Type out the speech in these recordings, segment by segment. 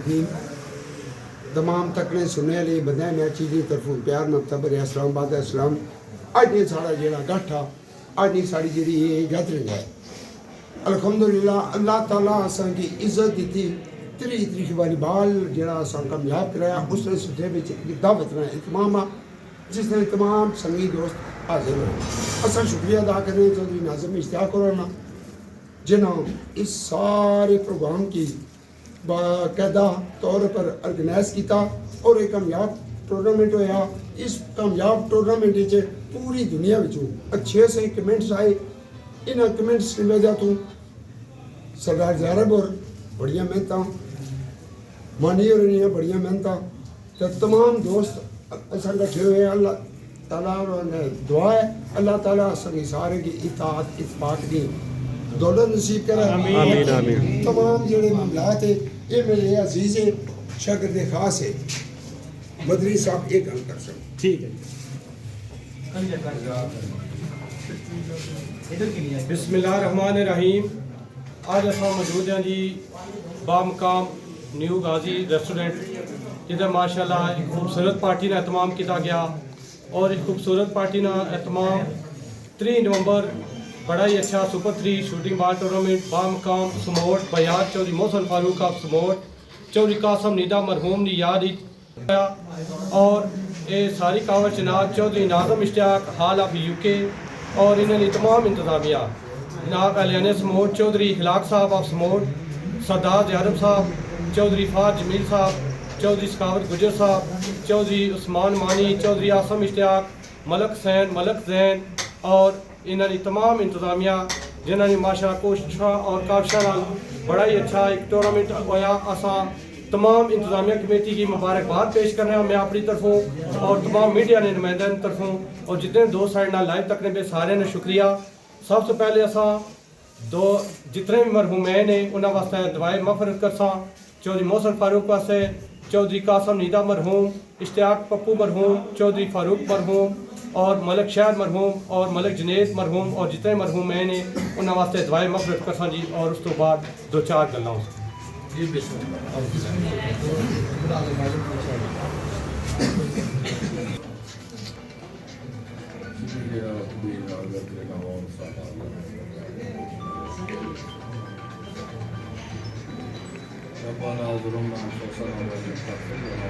الرحیم तमाम तकने सुनने वाले बंदे मैं चीज़ की तरफों प्यार मकतबर इस्लामाबाद इस्लाम अज नहीं साड़ा जेड़ा गठा अज नहीं साड़ी जी ये गैदरिंग है अल्हम्दुलिल्लाह अल्लाह ताला असां की इज्जत दी 3 वाली बाल जेड़ा असां कामयाब कराया उसने सुधे में एक दावत ना इतमाम जिसने तमाम संगी दोस्त हाजिर हुए असां शुक्रिया अदा करें चौधरी नाज़िम इश्तियाक होना जिन्होंने इस सारे प्रोग्राम की बाकायदा तौर पर ऑर्गेनाइज किया और एक कामयाब टूर्नामेंट होया। इस कामयाब टूर्नामेंट में पूरी दुनिया में अच्छे से कमेंट्स आए। इन कमेंट्स की वजह तो सरदार ज़ारब और बड़िया मेहनत मानी और बड़िया मेहनत तो तमाम दोस्त असा बैठे हुए हैं। अल्लाह ताला ने दुआ है अल्लाह ताला सभी सारे की इताअत इत्फाक की दौलत नसीब करे। आमीन आमीन। तमाम जेड़े मामलात है ये मेरे अजीज़ शागिर्द खास है बदरी साहब एक गल कर सकते ठीक है। बिस्मिल्लाहिर्रहमानिर्रहीम। आज असां मौजूद हैं जी बामकाम न्यू गाजी रेस्टोरेंट जिधर माशाल्लाह एक खूबसूरत पार्टी का एहतमाम किया गया और इस खूबसूरत पार्टी का एहतमाम 3 नवंबर बड़ा ही अच्छा सुपर 3 शूटिंग बाल टूर्नामेंट बामकाम समोट बयाद चौधरी मोहसन फारूक ऑफ समोट चौधरी कासम निदा मरहूम की याद और ये सारी कावत जनाब चौधरी नाज़िम इश्तियाक हाल ऑफ यूके और इन्होंने तमाम इंतजामिया जनाब अलियान समोट चौधरी इखलाक साहब ऑफ समोट सरदार ज़ारब साहब चौधरी फाज जमील साहब चौधरी सकावत गुजर साहब चौधरी उस्मान मानी चौधरी आसम इश्तियाक मलक सैन मलक जैन और इन्होंने तमाम इंतजामिया जिन्होंने माशाल्लाह कोशिश और काविशा बड़ा ही अच्छा एक टूर्नामेंट होया। असा तमाम इंतजामिया कमेटी की मुबारकबाद पेश कर रहे हैं मैं अपनी तरफों और तमाम मीडिया ने नुमाइंदा तरफों और जितने दोस्त साढ़े लाइव तकने पे सारे ने शुक्रिया। सबसे पहले असा दो जितने भी मरहूमैन ने उन्होंने वास्ते दुआए मफरत करसा चौधरी मोहसन फारूक वास्ते चौधरी कासम नीदा मरहूम इश्तियाक पप्पू मरहूम चौधरी फारूक मरहूम और मलक शहर मरहूम और मलक जनेद मरहूम और जितने मरहूम हैं ने उन्होंने वास्ते दुआए मफरत करसा जी और उस तो बाद 2-4 गल्लां जी ربنا ظلمنا انفسنا وان تغفر لنا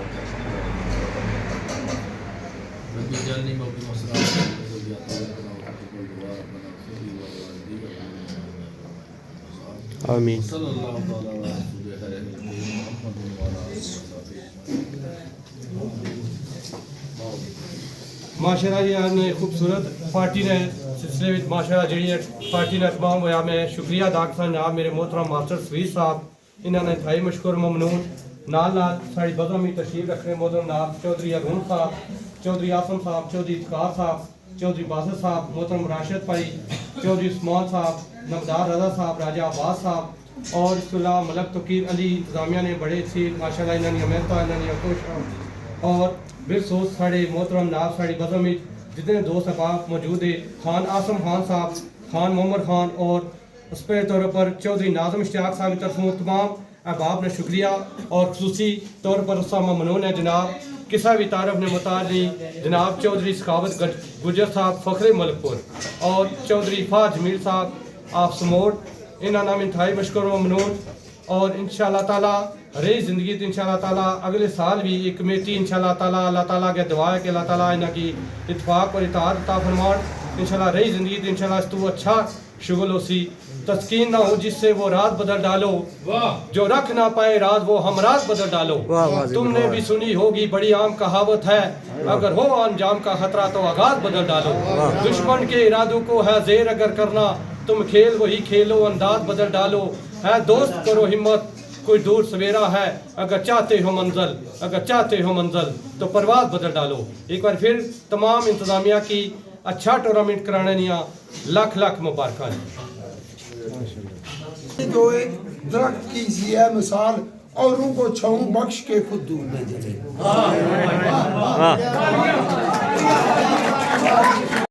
رب اجعلني مقيم الصلاة وذريتي وتقبل دعاء ربنا اغفر لي ولوالدي آمين صلى الله تعالى على رسوله خير محمد وعلى اله وصحبه माशाल्लाह जी खूबसूरत पार्टी ने सिलसिले में माशाल्लाह जी पार्टी ने तमाम होया मैं शुक्रिया अदा करना जनाब मेरे मोहतरम मास्टर सवीर साहब इन्होंने थाई मशकूर ममनून नाल साड़ी बज़म में तशरीफ रखने मोहतरम नाब चौधरी अरून साहब चौधरी आसम साहब चौधरी इफ्तार साहब चौधरी बासित साहब मोहतरम राशिद भाई चौधरी उस्मान साहब नमदार रजा साहब राजा अब्बास साहब और इसके अलावा मलक तकीर अली इंतजामिया ने बड़े अच्छी माशाल्लाह इन्होंने मेहनत इन्होंने कोशिश और बिलखसूस साढ़े मोहतरम नाब साड़ी बज़म में जितने दोस्त अहबाब मौजूद है खान आसम खान साहब खान मोहम्मद खान और उस पर तौर पर चौधरी नाज़िम इश्तियाक साहब की तरफों तमाम अहबाब ने शुक्रिया और खसूसी तौर पर उसका ममनून है जनाब किसा भी तारफ ने मुताली जनाब चौधरी सकावत गुजर साहब फ़खरे मलकपुर और चौधरी फाज जमील साहब आप समोट इन्होंने नाम इंतहाई मशकूर ममनून और इंशाअल्लाह ताला रही ज़िंदगी तो इंशाअल्लाह ताला अगले साल भी एक कमेटी इंशाअल्लाह ताला अल्लाह ताला के दुआ है कि अल्लाह ताला इन्हें की इत्फाक और इताअत अता फरमान इंशाअल्लाह रही ज़िंदगी तो इंशाअल्लाह तो अच्छा शुगल होसी तस्कीन ना हो जिससे वो रात बदल डालो जो रख ना पाए राज वो हम रात बदल डालो। तुमने भी सुनी होगी बड़ी आम कहावत है अगर हो अंजाम का खतरा तो आगाज बदल डालो। दुश्मन के इरादों को है जेर अगर करना तुम खेल वही खेलो अंदाज बदल डालो। है दोस्त करो हिम्मत कोई दूर सवेरा है अगर चाहते हो मंजिल तो परवाज बदल डालो। एक बार फिर तमाम इंतजामिया की अच्छा टूर्नामेंट कराने निया लाख लाख मुबारक। तो एक दरख्त की सी है मिसाल औरों को छाऊं बख्श के खुद दूर न जले।